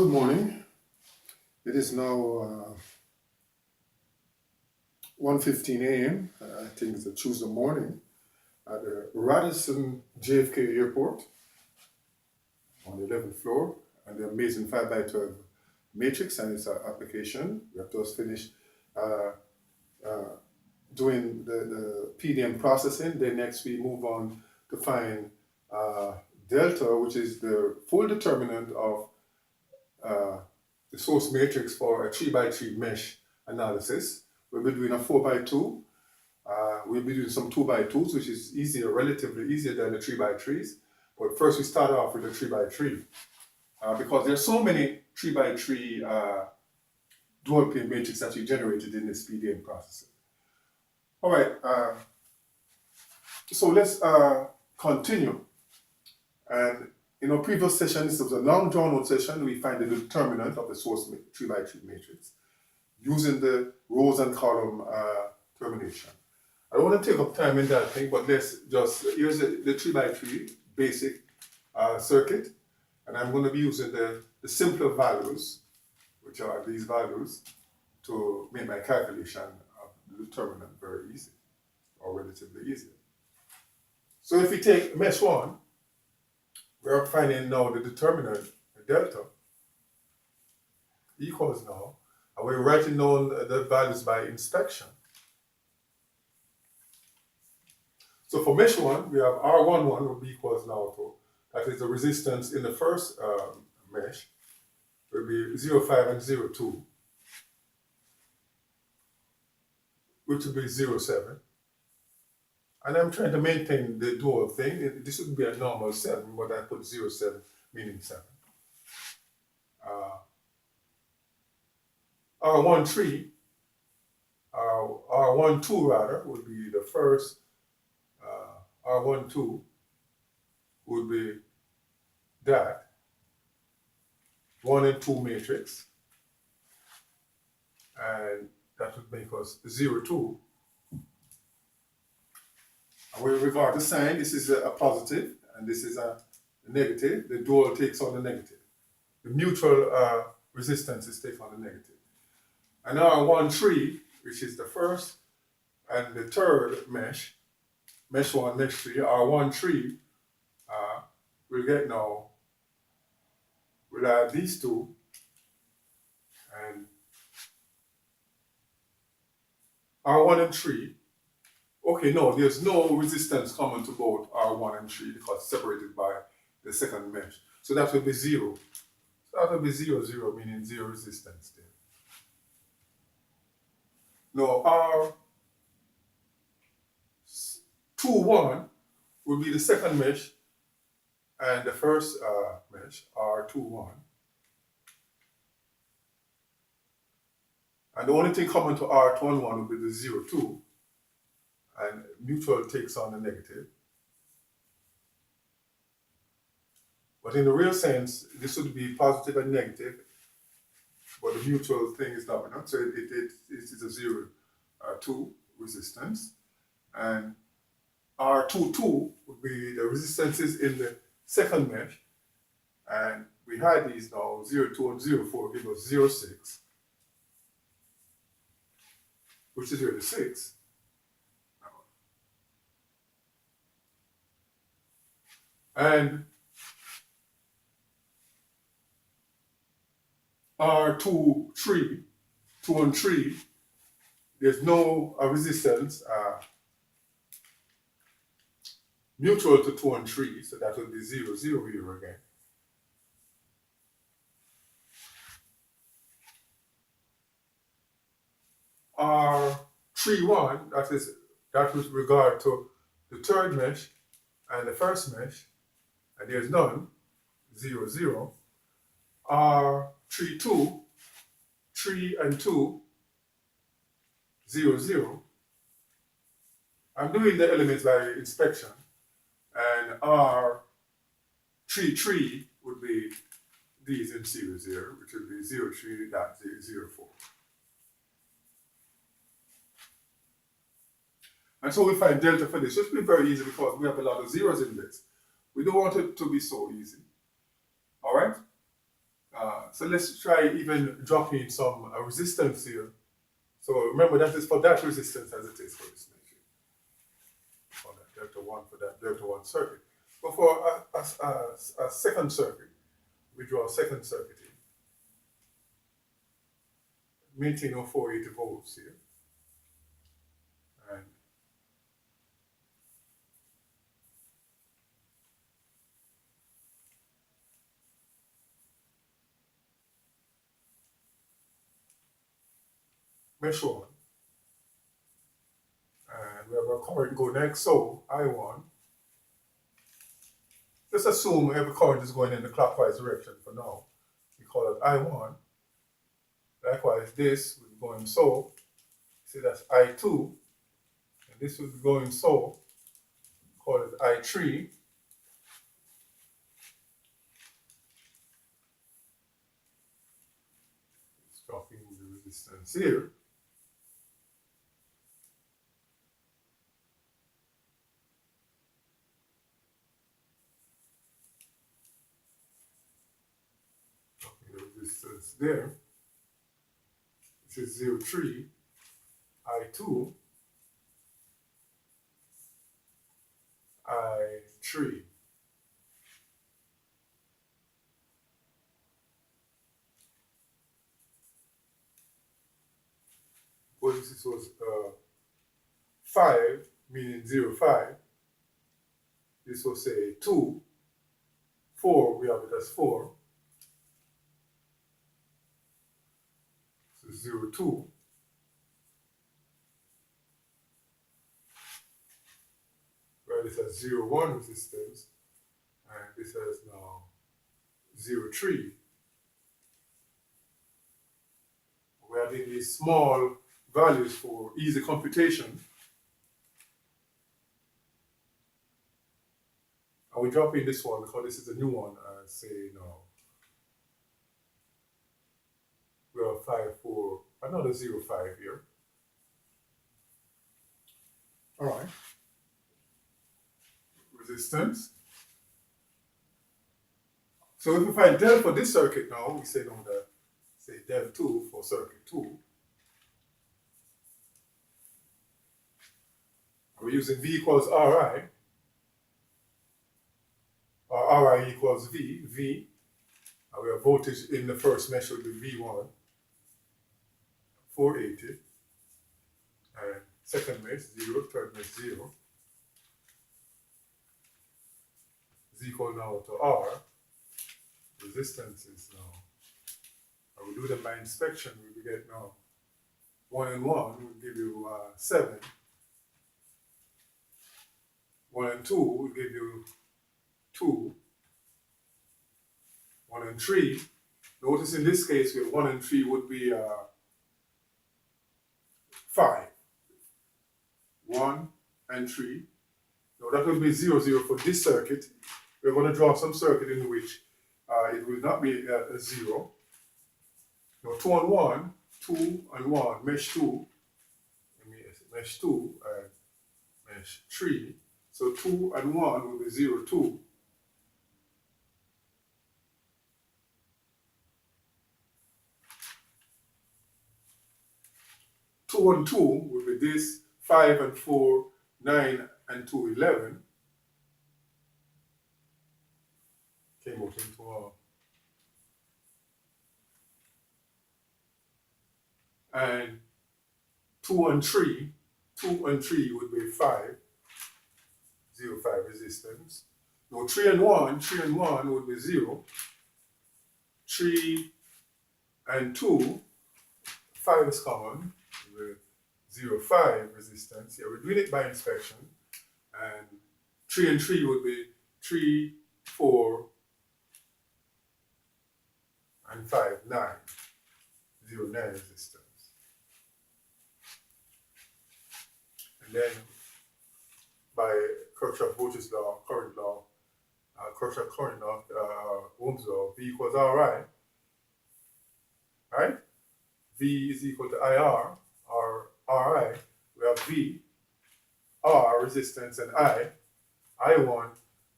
Good morning. It is now 1:15 a.m. I think it's a Tuesday morning at the Radisson JFK airport on the 11th floor, and the amazing 5x12 matrix and its application. We have just finished doing the PDM processing. Then next we move on to find delta, which is the full determinant of the source matrix for a 3x3 mesh analysis. We'll be doing a 4x2. We'll be doing some 2x2s, which is easier, relatively easier than the 3x3s. But first we start off with the 3x3 because there's so many 3x3 dual plane matrix that we generated in this PDM processing. All right, so let's continue. And in our previous session, this was a long drawn out session. We find the determinant of the source 3x3 matrix using the rows and column termination. I don't want to take up time in that thing, but let's just, here's the 3x3 basic circuit, and I'm going to be using the simpler values, which are these values, to make my calculation of the determinant very easy, or relatively easy. So if we take mesh 1, we're finding now the determinant, the delta, equals now, and we're writing down the values by inspection. So for mesh 1, we have R11 will be equals now to, that is the resistance in the first mesh, will be 0.5 and 0.2, which will be 0.7. And I'm trying to maintain the dual thing. This would be a normal 7, but I put 0.7, meaning 7. R13, R12 rather, would be the first, R12 would be that 1 and 2 matrix, and that would make us 0.2. And with regard to sign, this is a positive and this is a negative. The dual takes on the negative. The mutual resistances take on the negative. And R13, which is the first and the third mesh, mesh 1, mesh 3, R13, we'll get now, we'll add these two, and R1 and 3. Okay, no, there's no resistance common to both R1 and 3 because separated by the second mesh. So that will be 0. So that will be 0, 0, meaning 0 resistance there. Now R21 will be the second mesh and the first mesh, R21. And the only thing common to R21 will be the 0.2. And mutual takes on the negative. But in the real sense, this would be positive and negative, but the mutual thing is dominant, so it is a 0.2 resistance. And R22 would be the resistances in the second mesh, and we had these now, 0.2 and 0.4 give us 0.6, which is really 6. And R2, 3, 2 and 3, there's no resistance mutual to 2 and 3, so that will be 0, 0 here again. R31, that with regard to the third mesh and the first mesh, and there's none, 0, 0. R32, 3 and 2, 0, 0. I'm doing the elements by inspection, and R33 would be these in series here, which would be 0.3.04. And so we find delta for this, which will be very easy because we have a lot of zeros in this. We don't want it to be so easy. All right? So let's try even dropping some resistance here. So remember that is for that resistance as it is for this matrix. For that delta 1 for that delta 1 circuit. But for a second circuit, we draw a second circuit here. Maintain our 480 volts here. And mesh 1. And we have our current go next, so I1. Let's assume every current is going in the clockwise direction for now. We call it I1. Likewise, this will be going so. See, that's I2. And this will be going so. Call it I3. It's dropping the resistance here. Resistance there. This is 0.3, I2, I3. Well, this was 5, meaning 0.5. This will say 2. 4, we have it as 4. 0.2. Where this has 0.1 resistance, and this has now 0.3. We're adding these small values for easy computation. And we drop in this one because this is a new one, and say now we have 5, 4, another 0.5 here. All right. Resistance. So if we find del for this circuit now, we say now that, say del 2 for circuit 2. We're using V equals Ri, or Ri equals V. And we have voltage in the first mesh will be V1, 480. And second mesh, 0, third mesh, 0. Is equal now to R. Resistance is now. And we do them by inspection, we get now 1 and 1 will give you 7. 1 and 2 will give you 2. 1 and 3. Notice in this case, where 1 and 3 would be 5. 1 and 3. Now that will be 0, 0 for this circuit. We're going to draw some circuit in which it will not be a 0. Now 2 and 1, 2 and 1, mesh 2, mesh 2 and mesh 3. So 2 and 1 will be 0, 2. Two and 2 will be this, 5 and 4, 9 and 2, 11. Came out into a. And 2 and 3 would be 5, 0, 5 resistance. Now 3 and 1 would be 0. 3 and 2, 5 is common, with 0, 5 resistance. Here we're doing it by inspection. And 3 and 3 would be 3, 4, and 5, 9. 0, 9 resistance. And then by Kirchhoff voltage law, current law, Kirchhoff current law, Ohm's law, V equals Ri. Right? V is equal to IR, or Ri. We have V, R, resistance, and I1,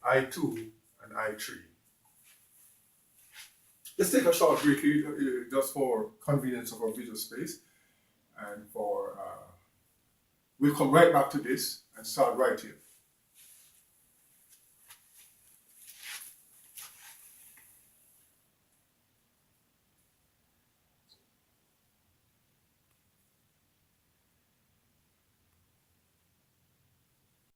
I2, and I3. Let's take a short break here, just for convenience of our visual space, and we'll come right back to this and start right here.